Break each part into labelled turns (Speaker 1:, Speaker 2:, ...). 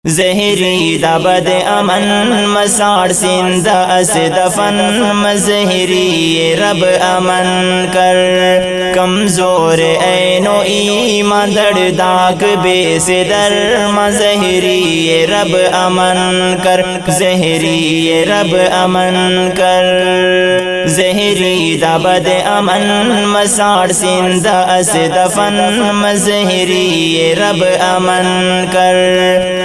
Speaker 1: زہری دا بد امن مساڑ سندہ اس دفن مزہری رب امن کر کمزور عین و ایمان دڑ داغ بے صدر مزہری رب امن کر زہری رب امن کر زہری دا بد امن مساڑ سندہ اس دفن مزہری رب امن کر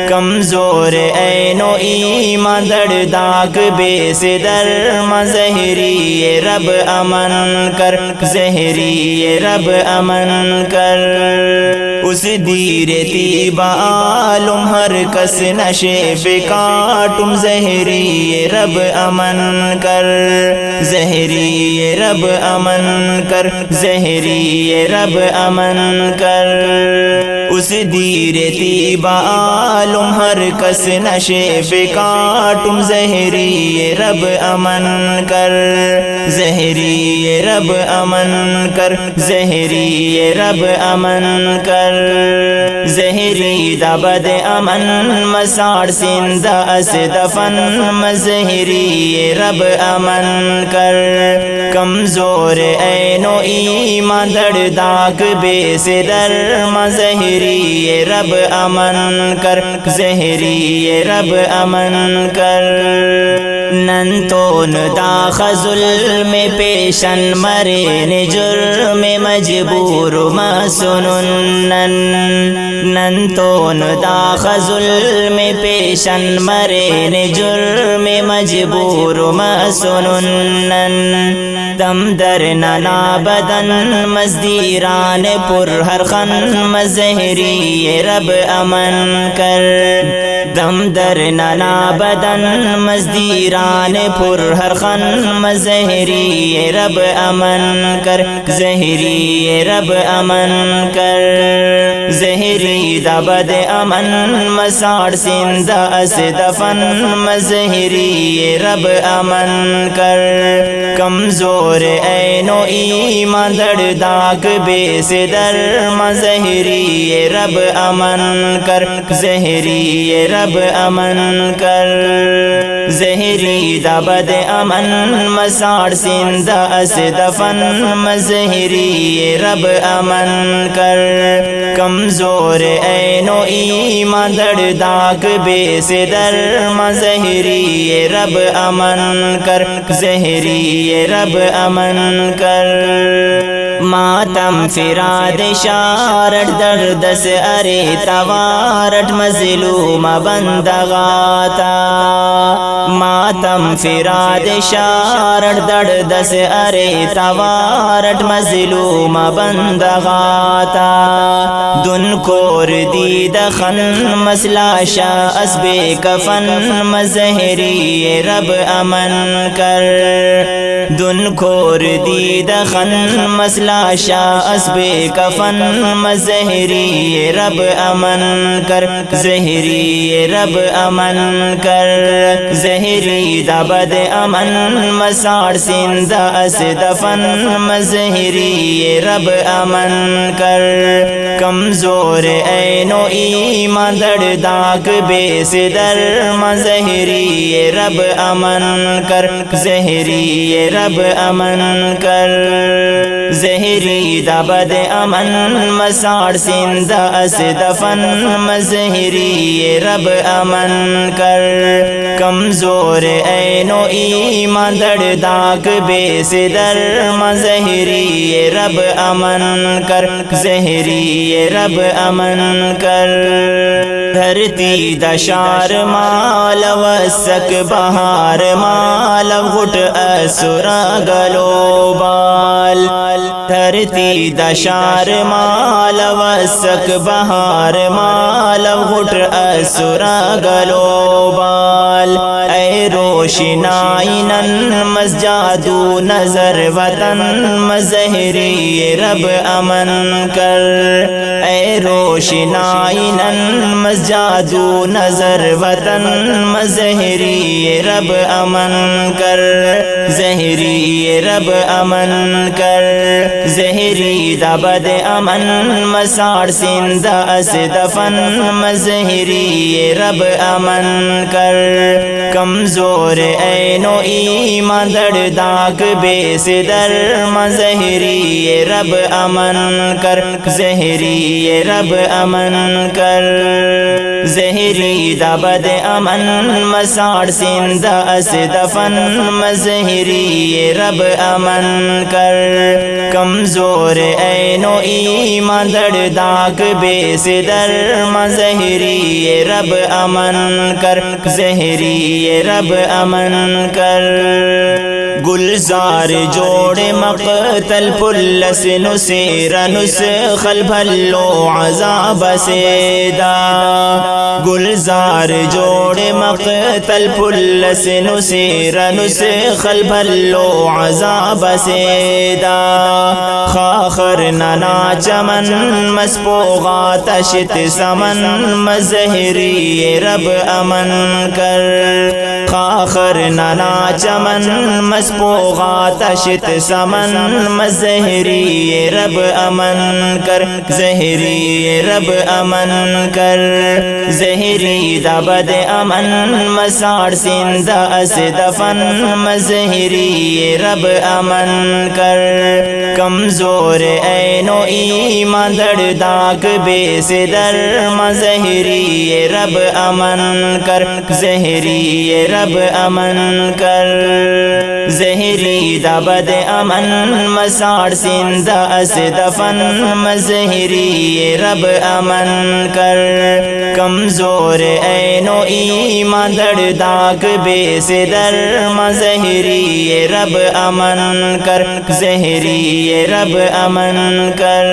Speaker 1: کمزور عین و ایمان دڑ داغ بے صدر مزہری رب امن کر زہری رب امن کر اس دیر تیبا عالم ہر کس نشے بکاٹم زہری رب امن کر زہری رب امن کر زہری رب امن کر اس دیر تیبا عالم ہر کس نشے بکاٹم زہری رب امن کر زہری رب امن کر زہری رب امن کر زہری دا بد امن مساڑ سندہ اس دفن مزہری رب امن کر کمزور عین و ایمان دڑ داغ بے صدر مزہری رب امن کر زہری رب امن کر نن تو نداخ ظلم پیشن مرین جرم مجبور مسنن نن تو نداخ ظلم پیشن مرین جرم مجبور مسنن دم در ننا بدن مزدیران پر ہر خن مزہری رب امن کر دم در ننا بدن مزدیران پر ہر خن مزہری رب امن کر زہری رب امن کر زہری دا بد امن مساڑ سندہ اس دفن مزہری رب امن کر کمزور عین و ایمان دڑ داغ بے صدر مزہری رب امن کر زہری رب امن کر زہری دا بد امن مساڑ سندہ اس دفن مزہری رب امن کر کمزور عین و ایمان دڑ داغ بے صدر مزہری رب امن کر زہری رب امن کر ماتم فراد شارٹ دردس ارے توارٹ مظلوم بندغاتا ماتم فراد شارٹ دردس ارے توارٹ مظلوم بندغاتا دن کور دید خن مسلا شاہ اسب کفن مزہری رب امن کر دن کور دید خن مسلا شاہ اسب کفن مزہری رب امن کر زہری رب امن کر زہری دا بد امن مساڑ سندہ اس دفن مزہری رب امن کر کمزور عین و ایمان دڑ داغ بے صدر مزہری رب امن کر زہری رب امن کر زہری دا بد امن مساڑ سندہ اس دفن مزہری رب امن کر کمزور عین و ایمان دڑ داغ بے صدر مزہری رب امن کر زہری رب امن کر دھرتی دشار مال وسک بہار مال غٹ اسرا گلو بال دھرتی دشار مال وسک بہار مال غٹ اسرا گلو بال اے رو روشنائی نن جادو نظر وطن مظہری رب امن کر اے روشنائی نن جادو نظر وطن مظہری رب امن کر زہری رب امن کر زہری دبد امن مساڑ سندھ اس دفن مظہری رب امن کر کمزور عین و ایمان دڑ داغ بے صدر مظہری رب امن کر زہری رب امن کر زہری دبد امن مساڑ سندھ اس دفن مظہری رب امن کر کمزور عین و ایمان دڑ داغ بے صدر مظہری رب امن کر زہری رب امن کر گلزار جوڑ مقتل پلس نسیر نسخل بھلو عذاب سیدا گلزار جوڑ مقتل پلس نسیر نسخل بھلو عذاب سیدا خاخر ننا چمن مسپوغا تشت سمن مظہری رب امن کر خاخر ننا چمن مسپوغا تشت سمن مظہری رب امن کر زہری رب امن کر زہری دبد امن مساڑ سندھ اس دفن مظہری رب امن کر کمزور عین و ایمان دڑ داغ بے صدر مظہری رب امن کر زہری رب امن کر زہری دبد امن مساڑ سندھ اس دفن مظہری رب امن کر کمزور عین و ایمان دڑ داغ بے صدر مظہری رب امن کر زہری رب امن کر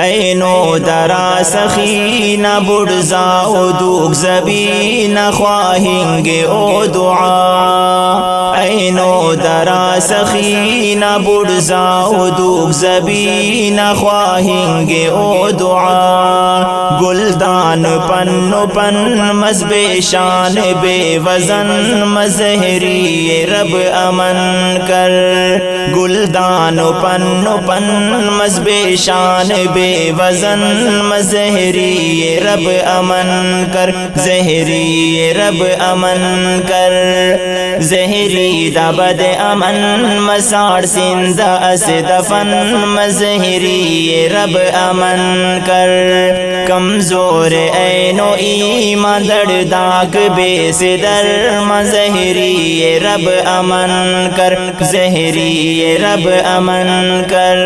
Speaker 1: عین و درا سخی نہ بڑزا او دوگ زبی نہ خواہیں گے او دعا عین و درا سخی نہ بڑزا او دوگ زبی نہ خواہیں گے او دعا گلدان پن پن مذب شان بے وزن مظہری رب امن کر گلدان پن پن مذب شان بے وزن مظہری رب امن کر زہری رب امن کر زہری دبد امن مساڑ سندھ اس دفن مظہری رب امن کر کمزور عین و ایمان دڑ داغ بے صدر مظہری رب امن کر زہری رب امن کر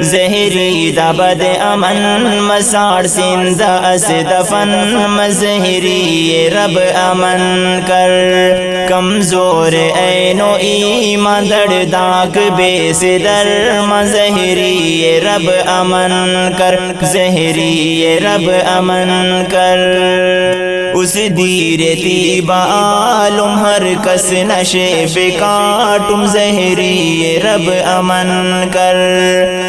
Speaker 1: زہری دبد امن مساڑ سندھ اس دفن مظہری رب امن کر کمزور عین و ایمان دڑ داغ بے صدر مظہری رب امن کر زہری رب امن کر اس دیر تیب عالم ہر کس نشیف کاٹم زہری رب امن کر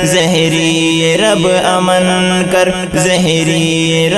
Speaker 1: زہری رب امن کر زہری